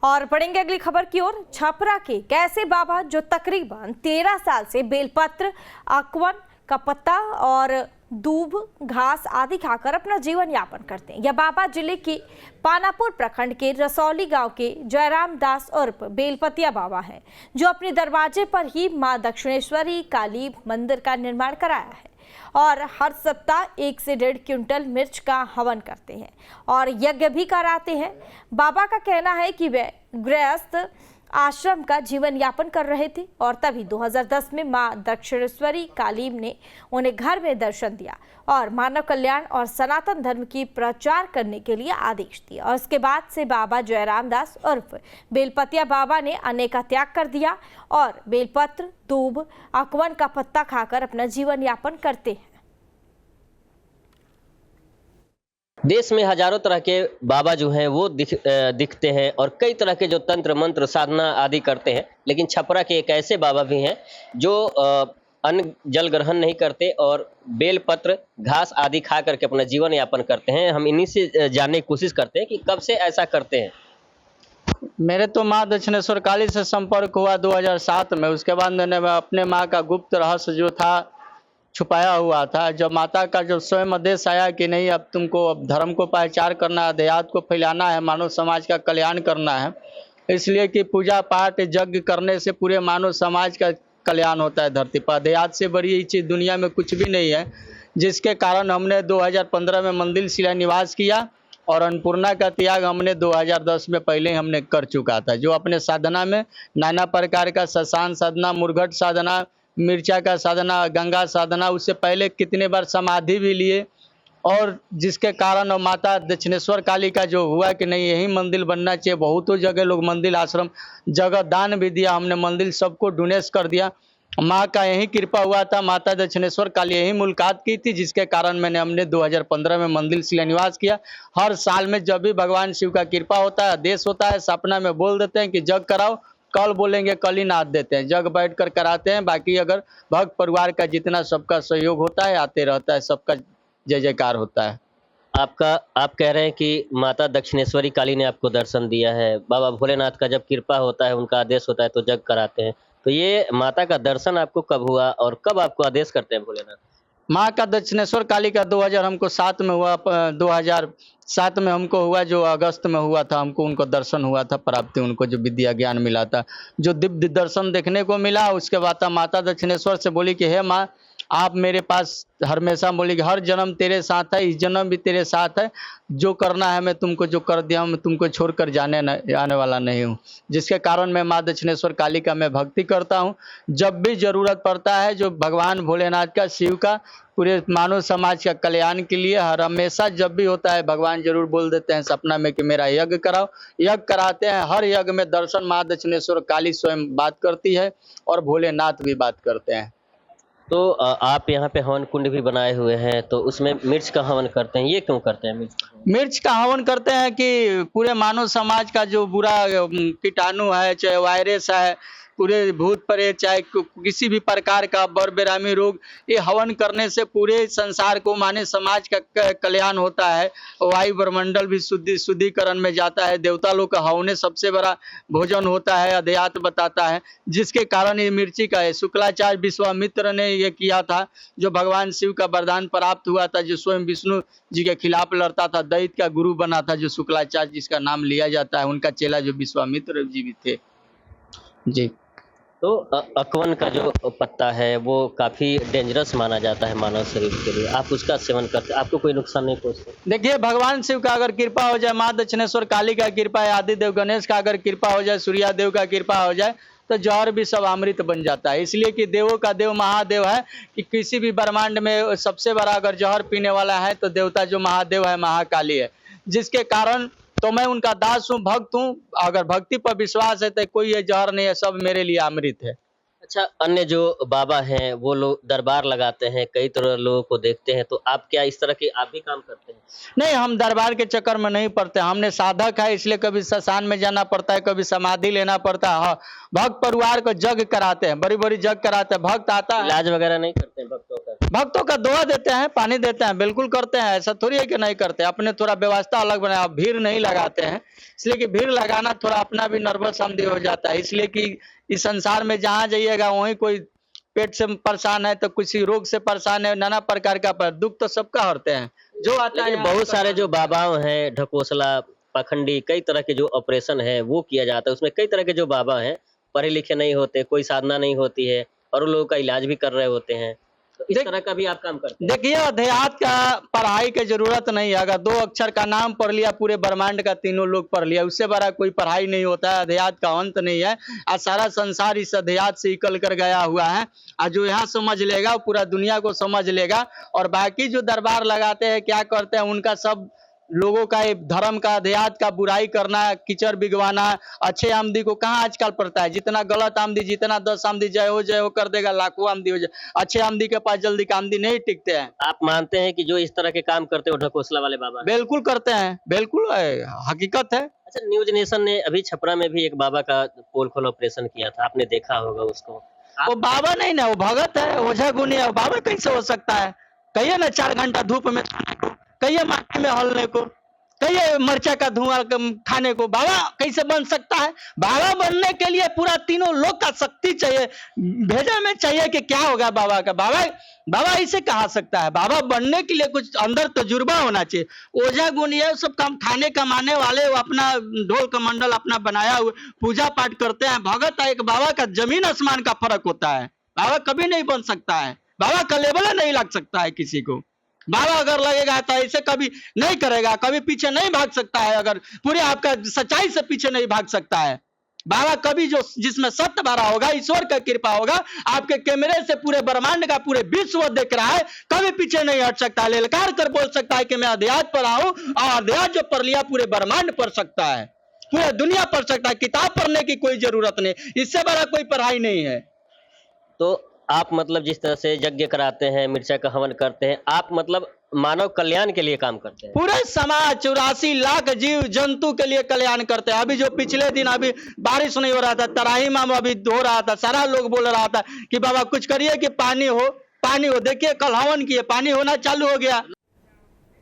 और बढ़ेंगे अगली खबर की ओर। छपरा के कैसे बाबा जो तकरीबन 13 साल से बेलपत्र, अकवन का पत्ता और दूब, घास आदि खाकर अपना जीवन यापन करते हैं। यह बाबा जिले के पानापुर प्रखंड के रसौली गांव के जयराम दास उर्फ बेलपतिया बाबा हैं, जो अपने दरवाजे पर ही मां दक्षिणेश्वरी काली मंदिर का निर्माण कराया है और हर सप्ताह 1 से 1.5 क्विंटल मिर्च का हवन करते हैं और यज्ञ भी कराते हैं। बाबा का कहना है कि वे गृहस्थ आश्रम का जीवन यापन कर रहे थे और तभी 2010 में मां दक्षिणेश्वरी काली ने उन्हें घर में दर्शन दिया और मानव कल्याण और सनातन धर्म की प्रचार करने के लिए आदेश दिया। और उसके बाद से बाबा जयराम दास उर्फ बेलपतिया बाबा ने अनेक का त्याग कर दिया और बेलपत्र, दूब, अकवन का पत्ता खाकर अपना जीवन यापन करते हैं। देश में हजारों तरह के बाबा जो हैं वो दिखते हैं और कई तरह के जो तंत्र मंत्र साधना आदि करते हैं, लेकिन छपरा के एक ऐसे बाबा भी हैं जो अन्न जल ग्रहण नहीं करते और बेल पत्र, घास आदि खा करके अपना जीवन यापन करते हैं। हम इन्हीं से जानने की कोशिश करते हैं कि कब से ऐसा करते हैं। मेरे तो माँ दक्षिणेश्वर काली से संपर्क हुआ 2007 में। उसके बाद मैंने अपने माँ का गुप्त रहस्य जो था छुपाया हुआ था। जब माता का जो स्वयं आदेश आया कि नहीं, अब तुमको अब धर्म को प्रचार करना है, देहात को फैलाना है, मानव समाज का कल्याण करना है, इसलिए कि पूजा पाठ यज्ञ करने से पूरे मानव समाज का कल्याण होता है धरती पर। देहात से बड़ी चीज़ दुनिया में कुछ भी नहीं है। जिसके कारण हमने 2015 में मंदिर शिलान्यास किया और अन्नपूर्णा का त्याग हमने 2010 में पहले हमने कर चुका था। जो अपने साधना में नाना प्रकार का शशान साधना, मुरघट साधना, मिर्चा का साधना, गंगा साधना, उससे पहले कितने बार समाधि भी लिए और जिसके कारण माता दक्षिणेश्वर काली का जो हुआ कि नहीं यही मंदिर बनना चाहिए। बहुतों जगह लोग मंदिर आश्रम जगह दान भी दिया, हमने मंदिर सबको डोनेट कर दिया। माँ का यही कृपा हुआ था, माता दक्षिणेश्वर काली यही मुलाकात की थी, जिसके कारण हमने 2015 में मंदिर शिलान्यास किया। हर साल में जब भी भगवान शिव का कृपा होता है, आदेश होता है, सपना में बोल देते हैं कि जग कराओ, कल बोलेंगे कल ही नाद देते हैं, जग बैठ कर कराते हैं। बाकी अगर भक्त परिवार का जितना सबका सहयोग होता है, आते रहता है, सबका जय जयकार होता है। आप कह रहे हैं कि माता दक्षिणेश्वरी काली ने आपको दर्शन दिया है, बाबा भोलेनाथ का जब कृपा होता है, उनका आदेश होता है तो जग कराते हैं। तो ये माता का दर्शन आपको कब हुआ और कब आपको आदेश करते हैं भोलेनाथ? माँ का दक्षिणेश्वर काली का 2000 हमको 7 में हुआ, 2007 में हमको हुआ, जो अगस्त में हुआ था हमको उनको दर्शन हुआ था, प्राप्ति उनको जो विद्या ज्ञान मिला था, जो दिव्य दर्शन देखने को मिला। उसके बाद माता दक्षिणेश्वर से बोली कि हे माँ, आप मेरे पास हमेशा, बोली कि हर जन्म तेरे साथ है, इस जन्म भी तेरे साथ है, जो करना है मैं तुमको जो कर दिया हूँ, मैं तुमको छोड़कर आने वाला नहीं हूँ। जिसके कारण मैं माँ दक्षिणेश्वर काली का मैं भक्ति करता हूँ। जब भी जरूरत पड़ता है, जो भगवान भोलेनाथ का, शिव का, पूरे मानव समाज का कल्याण के लिए हर हमेशा जब भी होता है, भगवान जरूर बोल देते हैं सपना में कि मेरा यज्ञ कराओ। यज्ञ कराते हैं, हर यज्ञ में दर्शन माँ दक्षिणेश्वर काली स्वयं बात करती है और भोलेनाथ भी बात करते हैं। तो आप यहाँ पे हवन कुंड भी बनाए हुए हैं, तो उसमें मिर्च का हवन करते हैं, ये क्यों करते हैं? मिर्च का हवन करते हैं कि पूरे मानव समाज का जो बुरा कीटाणु है, चाहे वायरस है, पूरे भूत प्रेत, चाहे किसी भी प्रकार का बरबेरामी रोग, ये हवन करने से पूरे संसार को, माने समाज का कल्याण होता है। वायु ब्रह्मंडल भी शुद्धिकरण में जाता है। देवता लोग का हवन सबसे बड़ा भोजन होता है, अध्यात्म बताता है। जिसके कारण ये मिर्ची का है। शुक्लाचार्य विश्वामित्र ने ये किया था, जो भगवान शिव का वरदान प्राप्त हुआ था, जो स्वयं विष्णु जी के खिलाफ लड़ता था, दैत्य का गुरु बना था, जो शुक्लाचार्य जिसका नाम लिया जाता है, उनका चेला जो विश्वामित्र जी भी थे जी। तो अकवन का जो पत्ता है वो काफी डेंजरस माना जाता है मानव शरीर के लिए, आप उसका सेवन करते हैं, आपको कोई नुकसान नहीं पहुंचता? देखिए, भगवान शिव का अगर कृपा हो जाए, माँ दक्षिणेश्वर काली का कृपा है, आदिदेव गणेश का अगर कृपा हो जाए, सूर्यादेव का कृपा हो जाए, तो जौहर भी सब अमृत बन जाता है। इसलिए कि देवों का देव महादेव है, कि किसी भी ब्रह्मांड में सबसे बड़ा अगर जौहर पीने वाला है तो देवता जो महादेव है, महाकाली है। जिसके कारण तो मैं उनका दास हूँ, भक्त हूँ। अगर भक्ति पर विश्वास है तो कोई ये जहर नहीं है, सब मेरे लिए अमृत है। अच्छा, अन्य जो बाबा हैं वो लोग दरबार लगाते हैं, कई तरह लोगों को देखते हैं, तो आप क्या इस तरह के आप भी काम करते हैं? नहीं, हम दरबार के चक्कर में नहीं पड़ते। हमने साधक है, इसलिए कभी शमशान में जाना पड़ता है, कभी समाधि लेना पड़ता है। भक्त परिवार को जग कराते हैं, बड़ी बड़ी जग कराते हैं। भक्त आता है, इलाज वगैरह नहीं करते हैं भक्तों का? भक्तों का दुआ देते हैं, पानी देते हैं, बिल्कुल करते हैं। ऐसा थोड़ी है कि नहीं करते। अपने थोड़ा व्यवस्था अलग बनाया, भीड़ नहीं लगाते हैं, इसलिए कि भीड़ लगाना थोड़ा अपना भी नर्वस समझी हो जाता है। इसलिए कि इस संसार में जहाँ जाइएगा वहीं कोई पेट से परेशान है तो किसी रोग से परेशान है, नाना प्रकार का दुख तो सबका होते हैं। जो आता है लेकिन बहुत सारे जो बाबाओं हैं, ढकोसला, पाखंडी, कई तरह के जो ऑपरेशन है वो किया जाता है। उसमें कई तरह के जो बाबा हैं पढ़े लिखे नहीं होते, कोई साधना नहीं होती है और उन लोगों का इलाज भी कर रहे होते हैं। तो इस तरह का भी आप काम करते हैं? देखिए, अध्यात्म का पढ़ाई की जरूरत नहीं है। अगर 2 अक्षर का नाम पढ़ लिया, पूरे ब्रह्मांड का तीनों लोग पढ़ लिया, उससे बड़ा कोई पढ़ाई नहीं होता है। अध्यात्म का अंत नहीं है। आज सारा संसार इस अध्यात्म से निकल कर गया हुआ है। आज जो यहाँ समझ लेगा वो पूरा दुनिया को समझ लेगा। और बाकी जो दरबार लगाते हैं, क्या करते हैं, उनका सब लोगों का एक धर्म का, अध्यात्म का बुराई करना, कीचड़ बिगवाना। अच्छे आमदी को कहाँ आजकल पड़ता है? जितना गलत आमदी, जितना 10 आमदी जय हो कर देगा, लाखों आमदी हो जाए, अच्छे आमदी के पास जल्दी का आमदी नहीं टिकते हैं। आप मानते हैं कि जो इस तरह के काम करते हो ढकोसला वाले बाबा? बिल्कुल करते हैं, बिल्कुल हकीकत है। अच्छा, न्यूज नेशन ने अभी छपरा में भी एक बाबा का पोल खोल ऑपरेशन किया था, आपने देखा होगा उसको। वो बाबा नहीं ना, वो भगत है, ओझा गुनी है। बाबा कैसे हो सकता है? कहिए ना 4 घंटा धूप में खाने को, कहिए माटी में हलने को, कहिए मिर्चा का धुआं खाने को। बाबा कैसे बन सकता है? बाबा बनने के लिए पूरा तीनों लोग का शक्ति चाहिए, भेजा में चाहिए कि क्या होगा बाबा का। बाबा इसे कहा सकता है? बाबा बनने के लिए कुछ अंदर तजुर्बा होना चाहिए। ओझा गुनी है, सब काम खाने कमाने वाले, वो अपना ढोल कमंडल अपना बनाया हुआ पूजा पाठ करते हैं। भगत है, एक बाबा का जमीन आसमान का फर्क होता है। बाबा कभी नहीं बन सकता है। बाबा का लेवल नहीं लग सकता है किसी को। बाबा अगर लगेगा तो ऐसे कभी नहीं करेगा, कभी पीछे नहीं भाग सकता है। अगर पूरे आपका सच्चाई से पीछे नहीं भाग सकता है। बाबा कभी जो जिसमें सत्य भरा होगा, ईश्वर का कृपा होगा, आपके कैमरे से पूरे ब्रह्मांड का पूरे विश्व देख रहा है, कभी पीछे नहीं हट सकता है। ललकार कर बोल सकता है कि मैं अध्यात्म पर आऊं, और अध्यात्म जो पढ़ लिया पूरे ब्रह्मांड पढ़ सकता है, पूरे दुनिया पढ़ सकता है। किताब पढ़ने की कोई जरूरत नहीं, इससे बड़ा कोई पढ़ाई नहीं है। तो आप मतलब जिस तरह से यज्ञ कराते हैं, मिर्चा का हवन करते हैं, आप मतलब मानव कल्याण के लिए काम करते हैं? पूरे समाज 84 लाख जीव जंतु के लिए कल्याण करते हैं। अभी जो पिछले दिन अभी बारिश नहीं हो रहा था, तराही में अभी हो रहा था, सारा लोग बोल रहा था कि बाबा कुछ करिए कि पानी हो। देखिए कल हवन किए, पानी होना चालू हो गया।